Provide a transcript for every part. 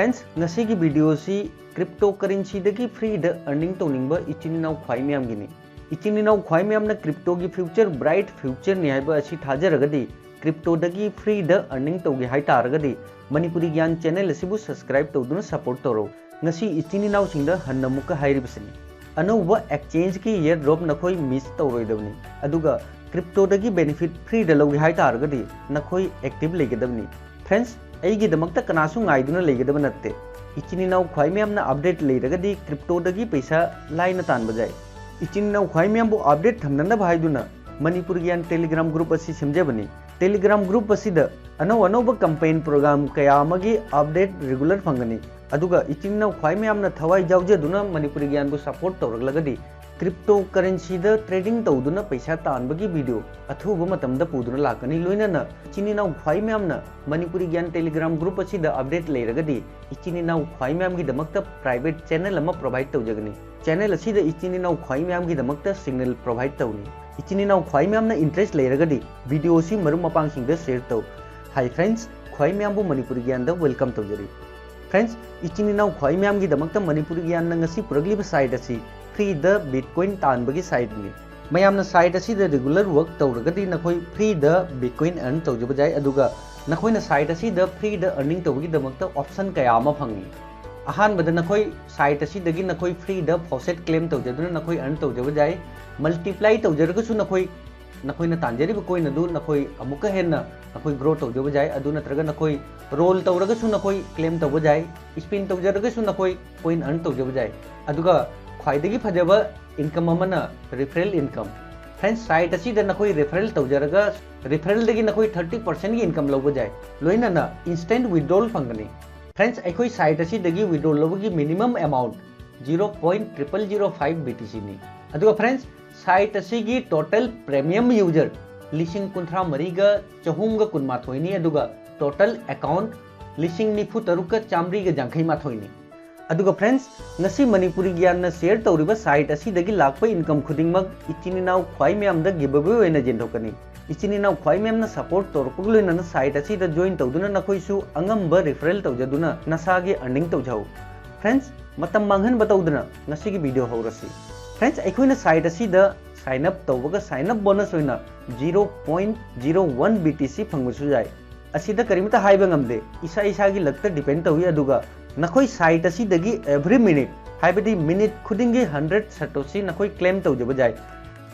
Friends नसीगी video सी cryptocurrency दगी फ्री द अर्निंग तौनिंग इचिनाव ख्वाई मैम गिनी इचिनाव ख्वाई मैम क्रिप्टो की फ्यूचर ब्राइट फ्यूचर ने है थाजरगदी क्रिप्टो दगी फ्री द अर्निंग तौगे हाई तारगदी मणिपुरी ज्ञान चैनल असिबु सब्सक्राइब तौदुना सपोर्ट तौरो ngasi इचिनाव सिंग हन्ना मुका हाइरिबसनी अनौब एक्सचेंज की ईयर ड्रॉप नखोई मिस तौरोइदबनी अदुगा क्रिप्टो दगी बेनिफिट फ्री द लौगे हाई तारगदी नखोई एक्टिव लेगदबनी फ्रेंड्स अईगिदमक्ता कनासु गाइदुना लेगदब नत्ते इचिनाव ख्वाई मैमना अपडेट लेरगदी क्रिप्टो दगी पैसा लाइन तानब जाय इचिनाव ख्वाई मैमबु अपडेट थमननब हाइदुना मणिपुर ज्ञान टेलीग्राम ग्रुप असी सेमजबनी टेलीग्राम ग्रुप असिद अनौब कैंपेन प्रोग्राम कया अमगी अपडेट रेगुलर फंगनी अदुगा इचिनाव ख्वाई मैमना थवाई जावजदुना मणिपुर ज्ञान सपोर्ट तौरगलगदी क्रिप्टो करेंसी ट्रेडिंग तौदुना पैसा तानबगी वीडियो अथुब मतमदा पुदुना लाकनी लोइनना इचिनाव ख्वाई मैमना Manipuri Gyan Telegram group असिद update लेरगदी इचिनाव ख्वाई मैम की दमक्ता प्राइवेट चैनल अमा प्रोवाइड तौजगनी चैनल असिद इचिनाव ख्वाई मैम की दमक्ता सिग्नल प्रोवाइड तौनी इचिनाव ख्वाई मैमना इंटरेस्ट लेरगदी वीडियो सी मरुम मपांगसिंगदा शेयर तौ हाई फ्रेंड्स ख्वाई मैमबु मणिपुरी ज्ञान वेलकम तौजरी फ्रेंड्स इचिनाव ख्वाई मैम की दमक्ता मणिपुरी ज्ञान ngasi पुरगलिब साइट असी फ्री द बिटकॉइन तानबगी साइट ने मैमना साइट असिद रेगुलर वर्क तौरगदी नखोई फ्री द बिटकॉइन अर्न तौजब जाय अदुगा नखोइना साइट असिद फ्री द अर्निंग तौबगी दमक्ता ऑप्शन कया अमा फंगी अहानबद नखोई साइट असिदगी नखोई फ्री द फॉसेट क्लेम तौजदुना नखोई अर्न तौजब जाय मल्टीप्लाई तौजरगसु नखोइना तांजरिब कोइन अदु नखोई अमुका हेन्ना नखोई ग्रो तौजब जाय अदु नत्रगा नखोई रोल तौरगसु नखोई क्लेम तौब जाय स्पिन तौजरगसु नखोई कोइन अर्न तौजब जाय अदुगा ख्वाइदगी फजब इनकम अमना रिफरल इनकम फ्रेंड्स साइट असिद नखोई रिफरल तौजरगा रिफरल दगी नखोई 30% की इनकम लौब जाय लोइनना इंस्टेंट विड्रॉल फंगनी फ्रेंड्स अखोई साइट असिदगी विड्रॉल लौबगी मिनिमम अमाउंट 0.0005 BTC नि अदुगा फ्रेंड्स साइट असिगी टोटल प्रीमियम यूजर लिसिंग कुंथ्रा मरीगा चहुमगा कुनमाथोइनी अदुगा टोटल अकाउंट लिसिंग निफु तरुका चामरीगा जांखै माथोइनी अदुगा friends ngasi Manipuri Gyan share तौरिबा साइट असिदगी लाकपा इनकम खुदिंगमक इचिनाव ख्वाई मैमदा गिवअवे ओइना जेंथोकनी इचिनाव ख्वाई मैमना सपोर्ट तौरपग लोइना साइट असिदा जॉइन तौदुना नखोइसु अंगम रेफरल तौजदुना नसागे अर्निंग तौजाउ फ्रेंड्स मतम मांगहन बतौदुना ngasi की वीडियो हौरसी फ्रेंड्स अखोइना साइट असिदा साइन अप तौबगा साइन अप बोनस ओइना 0.01 BTC फंगबसु जाय असिदा करिमता हाइबा ngamde इसा इसागी लगता डिपेंड तौई अदुगा नखोई साइट असिदगी एवरी मिनिट हाइबदी मिनिट खुदिंगी 100 सटोसी नखोई क्लेम तौजब जाय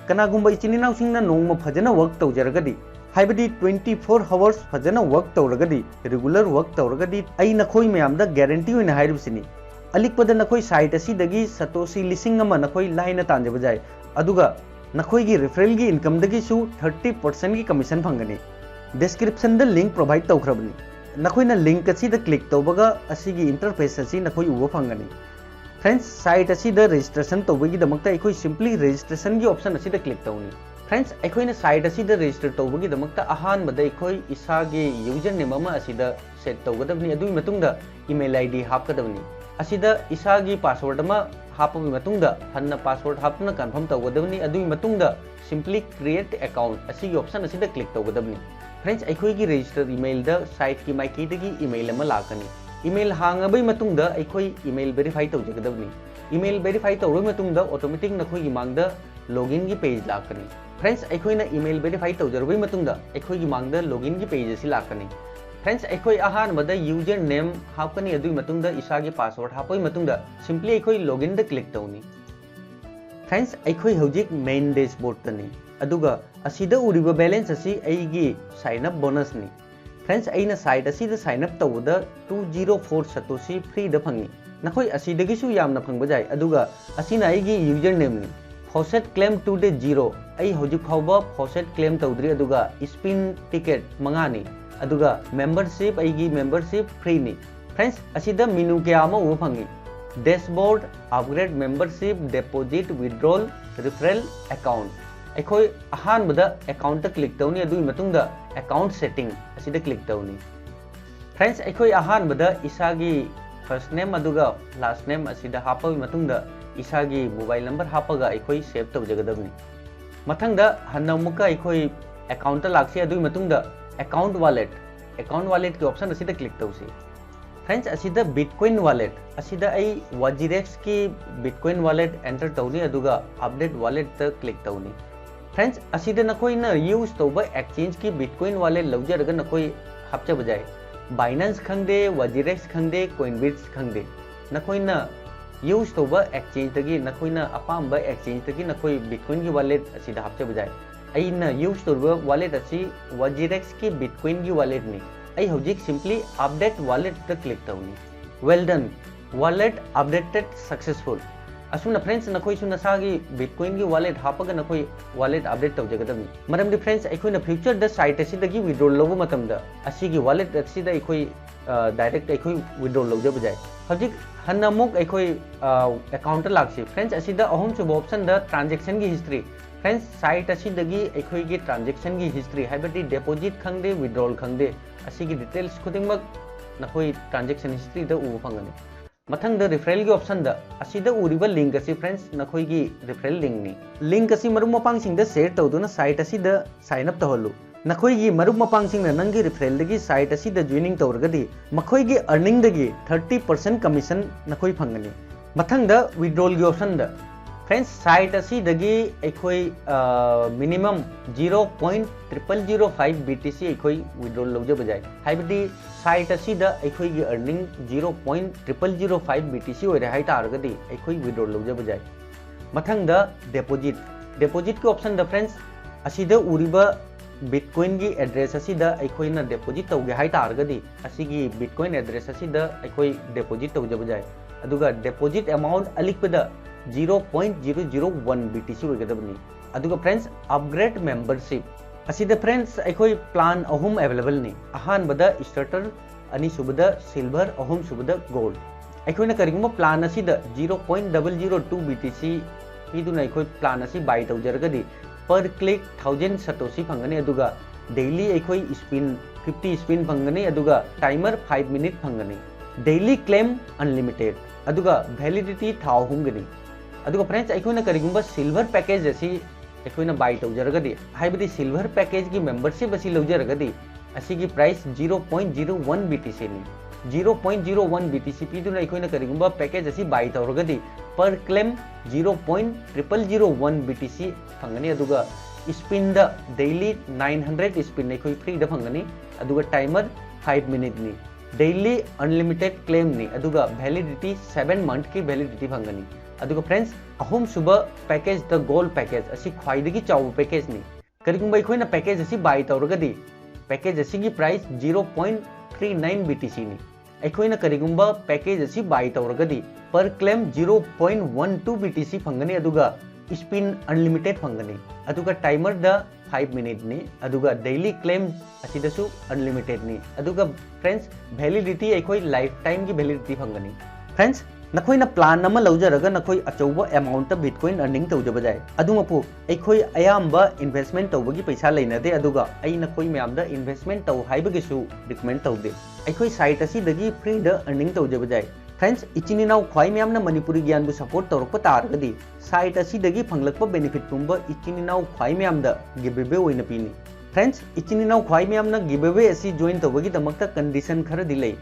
कनागुंबा इचिनाव सिंगना नोंगमा फजना वर्क तौजरगदी हाइबदी 24 आवर्स फजना वर्क तौरगदी रेगुलर वर्क तौरगदी आई नखोई मयामदा गारंटी ओइना हाइरबसिनी अलिकपद नखोई साइट असिदगी सटोसी लिसिंग अमा नखोई लाइना तांजब जाय अदुगा नखोई की रेफरल की इनकम दगी सु 30% की कमीशन फंगनी डिस्क्रिप्शन द लिंक प्रोवाइड तौखरबनी नखोइना लिंक असिद क्लिक तौबगा असिगी इंटरफेस असी नखोई उबा फंगनी फ्रेंड्स साइट असिद रजिस्ट्रेशन तौबगी दमक्ता अखोई सिंपली रजिस्ट्रेशन की ऑप्शन असिद क्लिक तौनी फ्रेंड्स अखोइना साइट असिद रजिस्टर तौबगी दमक्ता अहानबदा अखोई इसागे यूजर नेम अमा असिद सेट तौगदबनी अदुई मतुंगदा ईमेल आईडी हापकदबनी असिदा इसागी पासवर्ड अमा हापबी मतुंगदा हन्ना पासवर्ड हापना कन्फर्म तौगदबनी अदुई मतुंगदा सिंपली क्रिएट अकाउंट असिगी ऑप्शन असिद क्लिक तौगदबनी फ्रेंड्स अखोई रजिस्टर ईमेल साइट की माइकईदगी ईमेल लाकनी ईमेल हांगबई मतुंगदा अखोई ईमेल वेरीफाई तौजगदबनी ईमेल वेरीफाई तौरब मतुंगदा ऑटोमेटिक नखोई मांगदा लॉगिन की पेज लाकनी फ्रेंड्स अखोइना ईमेल वेरीफाई तौजरबई मतुंगदा अखोई मांगदा लॉगिन की पेज असी लाकनी फ्रेंड्स अखोई अहानबदा यूजर नेम हापकनी अदुई मतुंगदा इसागे पासवर्ड हापई मतुंगदा सिंपली अखोई लॉगिन द क्लिक तौनी फ्रेंड्स अखोई हौजिक मेन डैशबोर्ड तनी अदुगा असिदा उरिबा बैलेंस असी अईगी साइन अप बोनस नि फ्रेंड्स अईना साइट असिदा साइन अप तौबदा 204 सतोसी फ्री द फंगी नखोई असिदगिसु यामना फंगबा जाय अदुगा असिना अईगी यूजर नेम नि फॉसेट क्लेम टुडे 0 अई हौजिक फावबा फॉसेट क्लेम तौद्री अदुगा स्पिन टिकेट मंगानी अदुगा मेंबरशिप अईगी मेंबरशिप फ्री नि फ्रेंड्स असिदा मेनू के आमा उ फंगी dashboard upgrade membership deposit withdrawal referral account अखोई अहानबदा अकाउंट क्लिक तौनी अदुई मतुंगदा अकाउंट सेटिंग असिदा क्लिक तौनी फ्रेंड्स अखोई अहानबदा इसागी फर्स्ट नेम अदुगा लास्ट नेम असिदा हापबी मतुंगदा इसागी मोबाइल नंबर हापगा अखोई सेव तौजगदबनी मथंगदा हन्ना मुका अखोई अकाउंट लाक्सी अदुई मतुंगदा अकाउंट वॉलेट की ऑप्शन असिदा क्लिक तौसी फ्रेंड्स असिदा बिटकॉइन वॉलेट असिदा आई वाजिरेक्स की बिटकॉइन वॉलेट एंटर तौनी अदुगा अपडेट वॉलेट त क्लिक तौनी फ्रेंड्स असिदा नकोइना यूज तौबा एक्सचेंज की बिटकॉइन वॉलेट लौजरगा नकोइ हापचा बजाय बाइनेंस खंगदे वाजिरेक्स खंगदे कॉइनबिट्स खंगदे नकोइना यूज तौबा एक्सचेंज तगी नकोइना अपाम्बा एक्सचेंज तगी नकोइ बिटकॉइन की वॉलेट असिदा हापचा बजाय अइना यूज तौबा वॉलेट असि वाजिरेक्स की बिटकॉइन की वॉलेट नि आई हौजिक सिंपली अपडेट वॉलेट त क्लिक तौनी well done wallet updated successful असुना फ्रेंड्स नखोई सुना सागी बिटकॉइन की वॉलेट हापगा नखोई वॉलेट अपडेट तौजगदबनी मरमदि फ्रेंड्स अखोइना फ्यूचर द साइट असिदगी विड्रॉल लौबा मतमदा असिगी वॉलेट असिदा अखोई डायरेक्ट अखोई विड्रॉल लौजब जाय हजिक हन्नमुक अखोई अकाउंट लाक्सी फ्रेंड्स असिदा अहम सुब ऑप्शन द ट्रांजैक्शन की हिस्ट्री फ्रेंड्स साइट असिदगी अखोई की ट्रांजैक्शन की हिस्ट्री हाइबदी डिपॉजिट खंगदे विड्रॉल खंगदे असिगी डिटेल्स खुदिंगमक नखोई ट्रांजैक्शन हिस्ट्री द उब फंगनी मथंग द रिफरल की ऑप्शन द असिदा उरिबा लिंक असी फ्रेंड्स नखोई की रिफरल लिंक नि लिंक असी मरुम मपांग सिंग द शेयर तौदुना साइट असी द साइन अप तहलु नखोई की मरुम मपांग सिंग नंगी रिफरल दगी साइट असी द जॉइनिंग तौरगदी मखोई की अर्निंग दगी 30% कमीशन नखोई फंगनी मथंग द विड्रॉल की ऑप्शन द फ्रेंड्स साइट असी दगी अखोई मिनिमम 0.0005 BTC अखोई विड्रॉल लौजे बजाय हाइबदी साइट असी द अखोई की अर्निंग 0.0005 BTC होय रे हाइ तारगदी अखोई विड्रॉल लौजे बजाय मथंग द डिपॉजिट की ऑप्शन द फ्रेंड्स असी द उरिबा बिटकॉइन की एड्रेस असी द अखोई ना डिपॉजिट तौगे हाइ तारगदी असी की बिटकॉइन एड्रेस असी द अखोई डिपॉजिट तौजे बजाय अदुगा डिपॉजिट अमाउंट अलिकपदा 0.001 BTC होगदबनी अदुगा फ्रेंड्स अपग्रेड मेंबरशिप असिदा फ्रेंड्स अखोई प्लान अहुम अवेलेबल नि अहानबदा स्टार्टर अनि सुबदा सिल्वर अहुम सुबदा गोल्ड अखोइना करिगुम प्लान असिदा 0.002 BTC पिदुना अखोई प्लान असी बाय तौजरगदी पर क्लिक 1000 सतोशी फंगनी अदुगा डेली अखोई स्पिन 50 स्पिन फंगनी अदुगा टाइमर 5 मिनट फंगनी डेली क्लेम अनलिमिटेड अदुगा वैलिडिटी थाव हुंगनी अदुगा फ्रेंड्स अखोइना करिगुम सिल्वर पैकेज असी अखोइना बाय तौजरगदी हाइबदी सिल्वर पैकेज की मेंबरशिप असी लौजरगदी असी की प्राइस 0.01 BTC नि 0.01 BTC पिदुना अखोइना करिगुम पैकेज असी बाय तौरगदी पर क्लेम 0.0001 BTC फंगनी अदुगा स्पिन द डेली 900 स्पिन अखोइ फ्री द फंगनी अदुगा टाइमर 5 मिनट नि डेली अनलिमिटेड क्लेम नि अदुगा वैलिडिटी 7 मंथ की वैलिडिटी फंगनी अदुगा फ्रेंड्स अहुम सुबह पैकेज द गोल्ड पैकेज असी ख्वाइदगी चाव पैकेज नि करिगुंबा अखोइना पैकेज असी बाय तौरगदी पैकेज असी की प्राइस 0.39 BTC नि अखोइना करिगुंबा पैकेज असी बाय तौरगदी पर क्लेम 0.12 BTC फंगनी अदुगा स्पिन अनलिमिटेड फंगनी अदुगा टाइमर द 5 मिनट नि अदुगा डेली क्लेम असिदसु अनलिमिटेड नि अदुगा फ्रेंड्स वैलिडिटी अखोई लाइफ टाइम की वैलिडिटी फंगनी फ्रेंड्स नखोइना प्लान नम लौजरगा नखोई अचौबा अमाउंट बिटकॉइन अर्निंग तौजब जाय अदुमपु अखोई अयाम्बा इन्वेस्टमेंट तौबगी पैसा लेनदे अदुगा अई नखोई म्यामदा इन्वेस्टमेंट तौ हाइबगिसु रिकमेंड तौदे अखोई साइट असिदगी फ्री द अर्निंग तौजब जाय फ्रेंड्स इचिनिनाव ख्वाई म्यामना मणिपुरी ज्ञान बु सपोर्ट तौरप तारगदी साइट असिदगी फंगलकप बेनिफिट पुंबा इचिनिनाव ख्वाई म्यामदा गिवेवे ओइना पीनी फ्रेंड्स इचिनिनाव ख्वाई म्यामना गिवेवे असि जॉइन तौबगी दमकता कंडीशन खर दिलै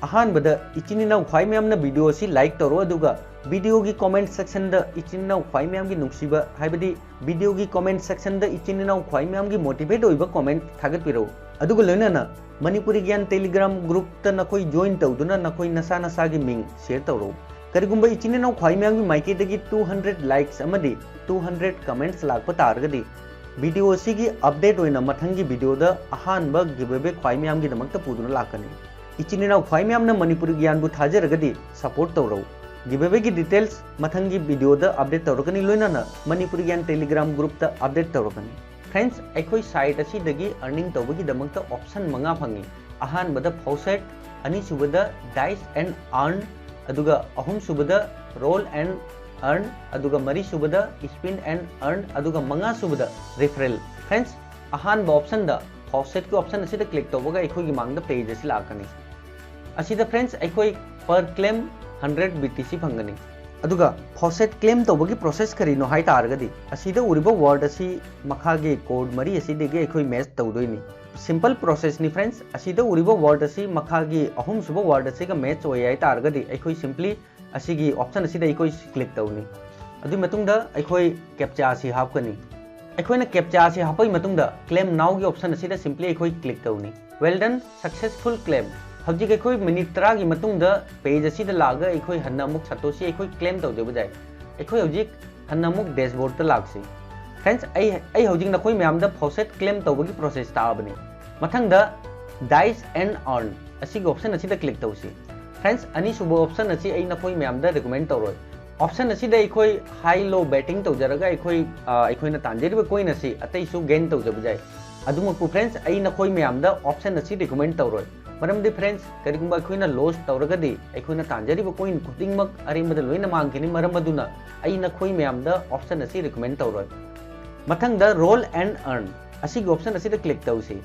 अहानबदा इचिनिनाव ख्वाई म्यामना वीडियो असि लाइक तौरो अदुगा वीडियो की कमेंट सेक्शन द इचिनिनाव ख्वाई म्याम की नुक्सिबा हाइबदी वीडियो की कमेंट सेक्शन द इचिनिनाव ख्वाई म्याम की मोटिवेट ओइबा कमेंट थागत पिरो अदुगा लोइनाना मणिपुरी ज्ञान टेलीग्राम ग्रुप त नखोई जॉइन तौदुना नखोई नसा नसा की मिंग शेयर तौरो करिगुंबा इचिनिनाव ख्वाई म्याम की माइकेदगी 200 लाइक्स अमदी 200 कमेंट्स लाकप तारगदी वीडियो असि की अपडेट ओइना मथंगी वीडियो द अहानबा गिवेवे ख्वाई म्याम की दमकता पुदुना लाकनी इचिनिनाव ख्वाई म्यामना मणिपुरी ज्ञान बु थाजरगदी सपोर्ट तौरो गिवेवे की डिटेल्स मथंगी वीडियो द अपडेट तौरकनी लोइनाना मणिपुरी ज्ञान टेलीग्राम ग्रुप त अपडेट तौरकनी फ्रेंड्स अखोई साइट असिदगी अर्निंग तौबगी दमकता ऑप्शन मंगा फंगी अहानबदा फॉसेट अनि सुबदा डाइस एंड अर्न अदुगा अहुम सुबदा रोल एंड अर्न अदुगा मरी सुबदा स्पिन एंड अर्न अदुगा मंगा सुबदा रिफरल फ्रेंड्स अहानबा ऑप्शन द फॉसेट की ऑप्शन असिदा क्लिक तौबगा अखोई की मांगदा पेज असी लाकनी असिदा फ्रेंड्स अखोई पर क्लेम 100 BTC फंगनी अदुगा फॉसेट क्लेम तौबगी प्रोसेस करीनो हाई तारगदी असीदा उरिबा वर्ड असी मखागे कोड मरी असीदेगे अखोई मैच तौदोइनी सिंपल प्रोसेस नि फ्रेंड्स असीदा उरिबा वर्ड असी मखागे अहुम सुबा वर्ड असीगा मैच ओय हाई तारगदी अखोई सिंपली असीगी ऑप्शन असीदा अखोई क्लिक तौनी अदुई मतुंगदा अखोई कैप्चा असी हापकनी अखोइना कैप्चा असी हापई मतुंगदा क्लेम नाउ गी ऑप्शन असीदा सिंपली अखोई क्लिक तौनी वेल डन सक्सेसफुल क्लेम हौजिक अखोई मिनिट 10 गी मतुंगदा पेज असीदा लागा अखोई हन्ना अमुक सतोशी अखोई क्लेम तौदेबा जाय अखोई हौजिक हन्ना अमुक डैशबोर्ड ता लागसी फ्रेंड्स आई हौजिक नखोई म्यामदा फॉसेट क्लेम तौबगी प्रोसेस ताबनी मथंगदा डाइस एंड अर्न असी ऑप्शन असीदा क्लिक तौसी फ्रेंड्स अनी सुबो ऑप्शन असी आई नखोई म्यामदा रिकमेंड तौरोय ऑप्शन असीदा अखोई हाई लो बैटिंग तौजरगा अखोइना तांजेरिबा कोइन असी अतैसु गेन तौजबा जाय अदुमकु फ्रेंड्स आई नखोई म्यामदा ऑप्शन असी रिकमेंड तौरोय मरमदि फ्रेंड्स करिगुंबा अखोइना लॉस तौरगदी अखोइना तांजरिबा कोइन खुदिंगमक अरिमदा लोइना मांगखिनि मरम अदुना आई नखोई म्यामदा ऑप्शन असी रिकमेंड तौरोय मथंगदा रोल एंड अर्न असी ऑप्शन असीदा क्लिक तौसी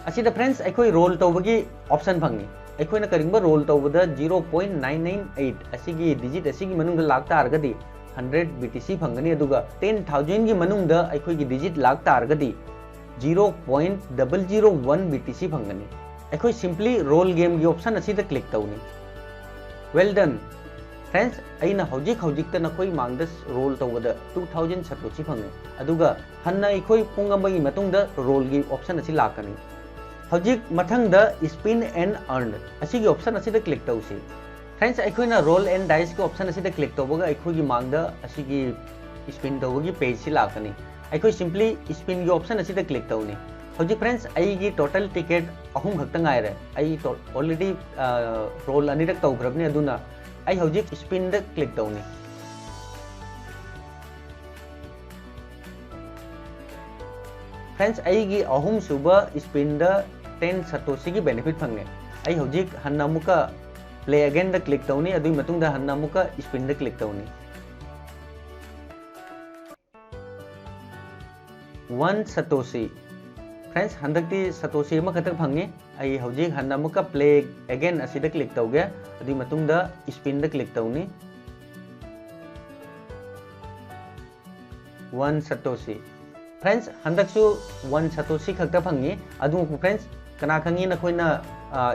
असीदा फ्रेंड्स अखोई रोल तौबगी ऑप्शन फंगनी अखोइना करिगुंबा रोल तौबदा 0.998 असीगी डिजिट असीगी मनुंगदा लागता आरगदी 100 BTC फंगनी अदुगा 10000 गी मनुंगदा अखोइगी डिजिट लागता आरगदी 0.001 BTC फंगनी अखोई सिंपली रोल गेम की ऑप्शन असीदा क्लिक तौनी वेल डन फ्रेंड्स अइना हौजिक नखोई मांगदस रोल तौबदा 2000 सतोशी फंगे अदुगा हन्ना अखोई पुंग अमगी मतुंगदा रोल की ऑप्शन असी लाकनी हौजिक मथंगदा स्पिन एंड अर्न असीगी ऑप्शन असीदा क्लिक तौसी फ्रेंड्स अखोइना रोल एंड डाइस की ऑप्शन असीदा क्लिक तौबगा अखोइगी मांगदा असीगी स्पिन तौबगी पेज सी लाकनी अखोई सिंपली स्पिन की ऑप्शन असीदा क्लिक तौनी हौजिक फ्रेंड्स अईगी टोटल टिकेट अहुम खक्ता गायरे आई ऑलरेडी रोल अनिरक तौग्रबनी अदुना आई हौजिक स्पिन द क्लिक तौनी फ्रेंड्स अईगी अहुम सुबा स्पिन द 10 सतोशी की बेनिफिट फंगे आई हौजिक हन्ना मुका प्ले अगेन द क्लिक तौनी अदुई मतुंगदा हन्ना मुका स्पिन द क्लिक तौनी 1 सतोशी फ्रेंड्स हंदकती सतोशी अमा खतक फंगे आई हौजिक हन्ना मुका प्ले अगेन असीदा क्लिक तौगे अदुई मतुंगदा स्पिन द क्लिक तौनी 1 सतोशी फ्रेंड्स हंदकसु 1 सतोशी खक्ता फंगे अदु फ्रेंड्स कना खंगी नखोइना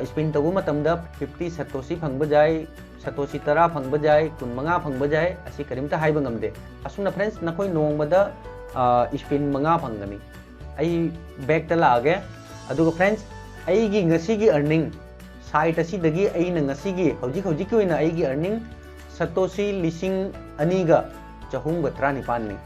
स्पिन तौबु मतमदा 50 सतोशी फंगबा जाय सतोशी 10 फंगबा जाय 15 फंगबा जाय असी करिमता हाइबा ngamde असुना फ्रेंड्स नखोइ नोंगबदा स्पिन 5 फंगनी आई बैक ता लागे अदुगा फ्रेंड्स अईगी ngasiगी अर्निंग साइट असीदगी अईना ngasiगी हौजिक ओइना अईगी अर्निंग सतोशी लिसिंग अनीगा चहुंगा 39 नि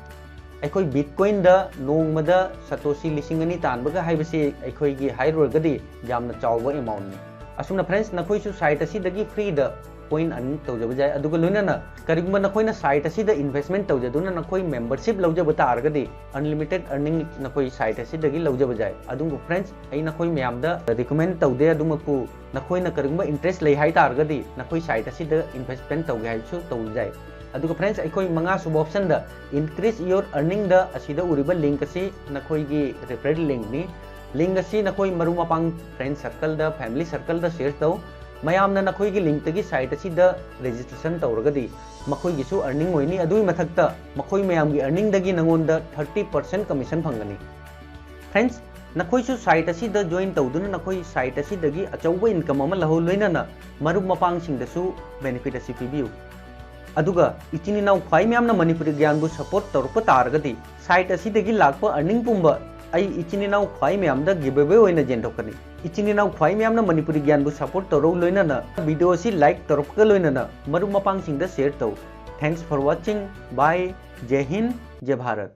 अखोई बिटकॉइन दा नोंगमदा सतोशी लिसिंग अनी तानबगा हाइबसे अखोईगी हाइरोगदी यामना चावबा अमाउंट नि असुना फ्रेंड्स नखोइसु साइट असीदगी फ्री दा कॉइन अर्न तौजबा जाय अदुगा लोइनाना करिगुंबा नखोइना साइट असीदा इन्वेस्टमेंट तौजदुना नखोई मेंबरशिप लौजबा तारगदी अनलिमिटेड अर्निंग नखोई साइट असीदगी लौजबा जाय अदुगु फ्रेंड्स आई नखोई म्यामदा रिकमेंड तौदे अदुमकु नखोइना करिगुंबा इंटरेस्ट लई हाइ तारगदी नखोई साइट असीदा इन्वेस्टमेंट तौगे हाइसु तौ जाय अदुगा फ्रेंड्स अखोई मंगा सुब ऑप्शन दा इंक्रीज योर अर्निंग दा असीदा उरिबा लिंक असी नखोईगी रेफरल लिंक नि लिंक असी नखोई मरु मपांग फ्रेंड सर्कल दा फैमिली सर्कल दा शेयर तौ मयामना नखोईगी लिंक तगी साइट असी दा रजिस्ट्रेशन तौरगदी मखोईगिसु अर्निंग होइनी अदुई मथक्ता मखोई मयामगी अर्निंग दगी नंगोंदा 30% कमीशन फंगनी फ्रेंड्स नखोईसु साइट असी दा जॉइन तौदुना नखोई साइट असी दगी अचौबा इनकम अमा लहो लोइनाना मरु मपांग सिंगदसु बेनिफिट असी पिबियु अदुगा इचिनी नाउ ख्वाई म्यामना मणिपुरी ज्ञानबु सपोर्ट तौरप तारगदी साइट असीदगी लाकपा अर्निंग पुंबा आई इचिनी नाउ ख्वाई म्यामदा गिवअवे ओइना जेंथोकनी इचिनी नाउ ख्वाई म्यामना मणिपुरी ज्ञानबु सपोर्ट तौरौ लोइनाना वीडियो असी लाइक तौरपका लोइनाना मरु मपांग सिंगदा शेयर तौ थैंक्स फॉर वाचिंग बाय जय हिंद जय भारत।